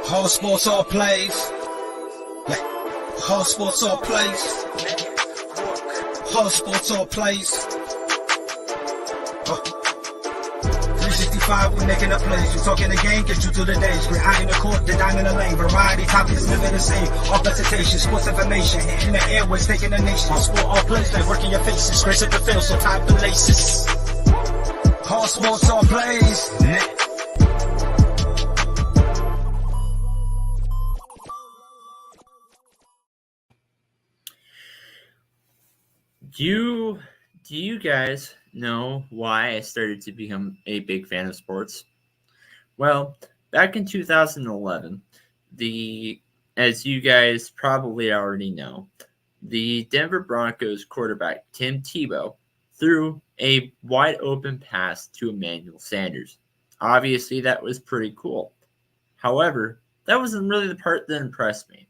Whole sports all plays. Yeah. Whole sports all plays. Whole sports all plays. 365, we're making a plays. You talking the game, get you to the days. We're high in the court, the dime in the lane. Variety topics, living the same. All presentation, sports information. Hitting the airways, taking the nation. All sport, all plays, like working your faces. Grace at the field, so tie the laces. Whole sports all plays. Do you guys know why I started to become a big fan of sports? Well, back in 2011, as you guys probably already know, the Denver Broncos quarterback Tim Tebow threw a wide open pass to Emmanuel Sanders. Obviously, that was pretty cool. However, that wasn't really the part that impressed me.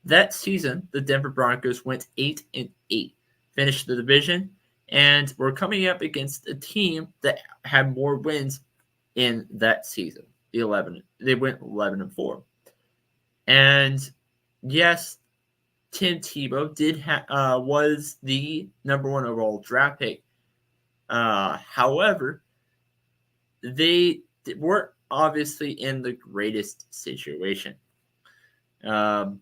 That season, the Denver Broncos went 8-8, finished the division, and were coming up against a team that had more wins in that season. They went 11-4. And yes, Tim Tebow was the number one overall draft pick. However, they weren't obviously in the greatest situation. Well,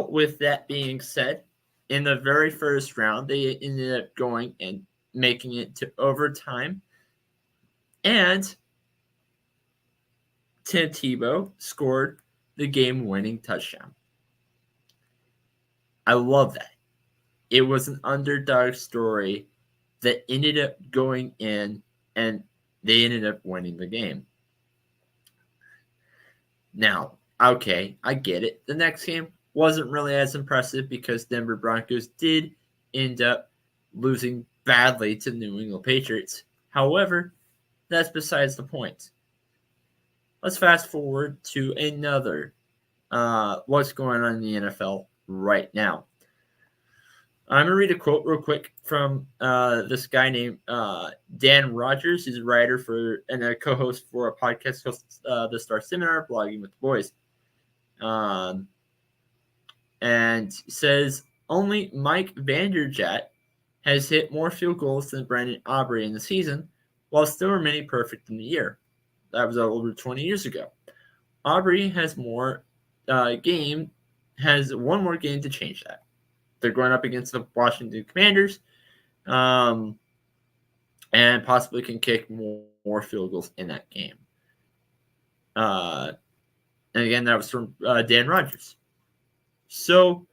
with that being said, in the very first round, they ended up going and making it to overtime. And Tim Tebow scored the game-winning touchdown. I love that. It was an underdog story that ended up going in, and they ended up winning the game. Now, okay, I get it. The next game wasn't really as impressive because Denver Broncos did end up losing badly to New England Patriots. However, that's besides the point. Let's fast forward to another what's going on in the NFL right now. I'm going to read a quote real quick from this guy named Dan Rogers. He's a writer and a co-host for a podcast called The Star Seminar, Blogging with the Boys. And says, only Mike Vanderjagt has hit more field goals than Brandon Aubrey in the season, while still remaining perfect in the year. That was over 20 years ago. Aubrey has one more game to change that. They're going up against the Washington Commanders, and possibly can kick more field goals in that game. And again, that was from Dan Rogers. So,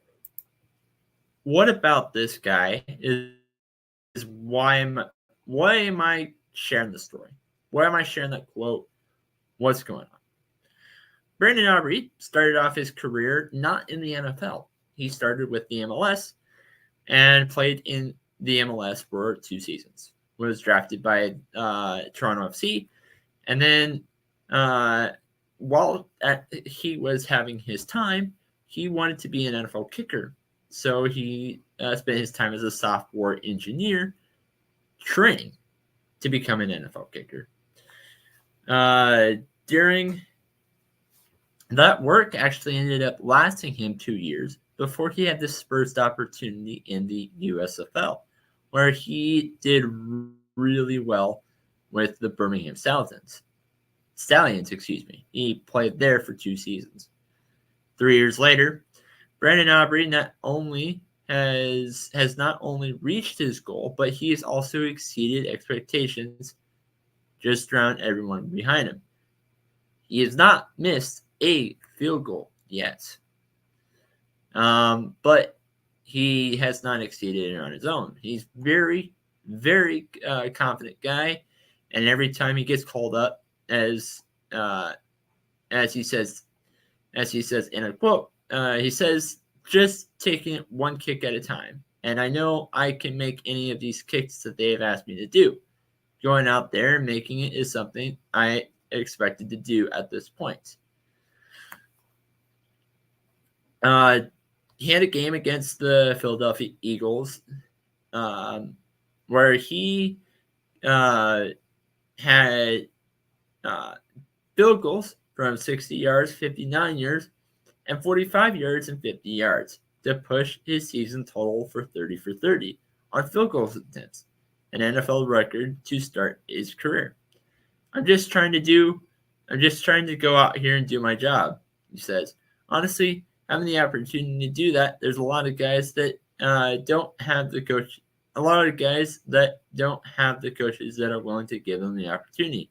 what about this guy is why am I sharing this story? Why am I sharing that quote? What's going on? Brandon Aubrey started off his career not in the NFL. He started with the MLS and played in the MLS for 2 seasons. Was drafted by Toronto FC. And then while he was having his time, he wanted to be an NFL kicker. So he spent his time as a software engineer training to become an NFL kicker. During that work actually ended up lasting him 2 years before he had this first opportunity in the USFL, where he did really well with the Birmingham Stallions. He played there for 2 seasons. 3 years later, Brandon Aubrey has not only reached his goal, but he has also exceeded expectations just around everyone behind him. He has not missed a field goal yet. But he has not exceeded it on his own. He's very, very confident guy, and every time he gets called up, as he says in a quote, he says, just taking it one kick at a time. And I know I can make any of these kicks that they have asked me to do. Going out there and making it is something I expected to do at this point. He had a game against the Philadelphia Eagles where he had field goals from 60 yards, 59 yards, and 45 yards and 50 yards to push his season total for 30 for 30 on field goal attempts, an NFL record to start his career. I'm just trying to go out here and do my job, he says. Honestly, having the opportunity to do that, there's a lot of guys that don't have the coach. A lot of guys that don't have the coaches that are willing to give them the opportunity.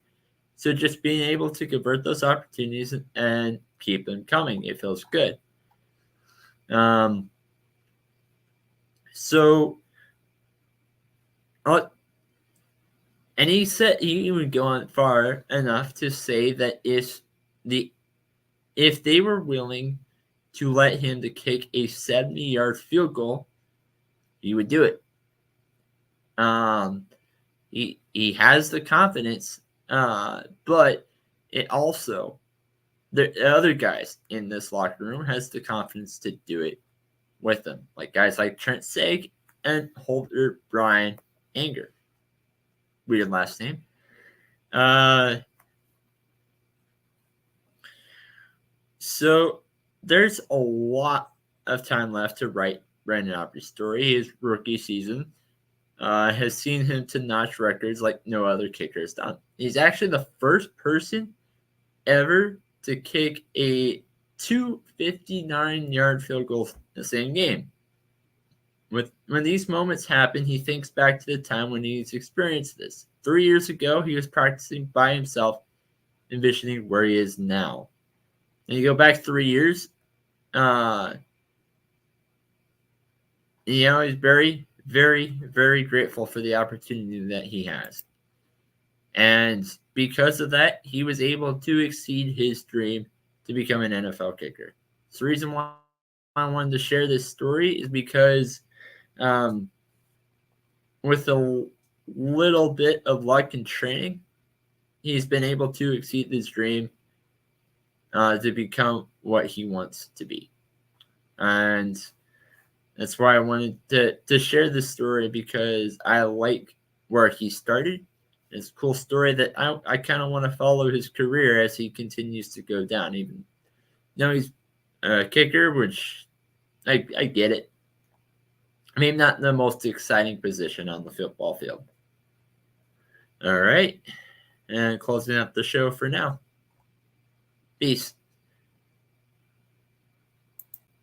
So just being able to convert those opportunities and keep them coming, it feels good. And he said he would go on far enough to say that if they were willing to let him to kick a 70-yard field goal, he would do it. He has the confidence, but it also the other guys in this locker room has the confidence to do it with them, like guys like Trent Sieg and Holder Brian Anger. Weird last name. So there's a lot of time left to write Brandon Aubrey's story. His rookie season has seen him to notch records like no other kicker has done. He's actually the first person ever to kick a 259-yard field goal in the same game. When these moments happen, he thinks back to the time when he's experienced this. 3 years ago, he was practicing by himself, envisioning where he is now. And you go back 3 years, he's very, very, very grateful for the opportunity that he has. And because of that, he was able to exceed his dream to become an NFL kicker. So the reason why I wanted to share this story is because with a little bit of luck and training, he's been able to exceed his dream to become what he wants to be. And that's why I wanted to share this story, because I like where he started. It's a cool story that I kind of want to follow his career as he continues to go down. Even though he's a kicker, which I get it. Maybe not the most exciting position on the football field. All right. And closing up the show for now. Peace.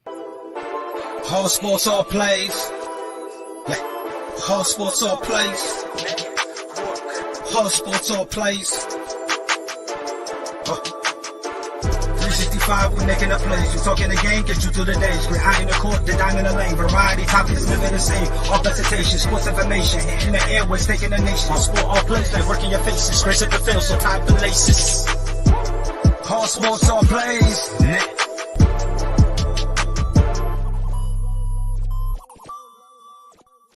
All sports, all plays. All sports, all plays. All sports, all plays. 365, we making up plays. We talking the game, get you through the days. We're high in the court, the dime in the lane. Variety, topics, living the same. All presentation, sports information. In the airways, taking the nation. All sport, all plays, like working your faces. Grace at the field, so tie the laces. All sports, all plays.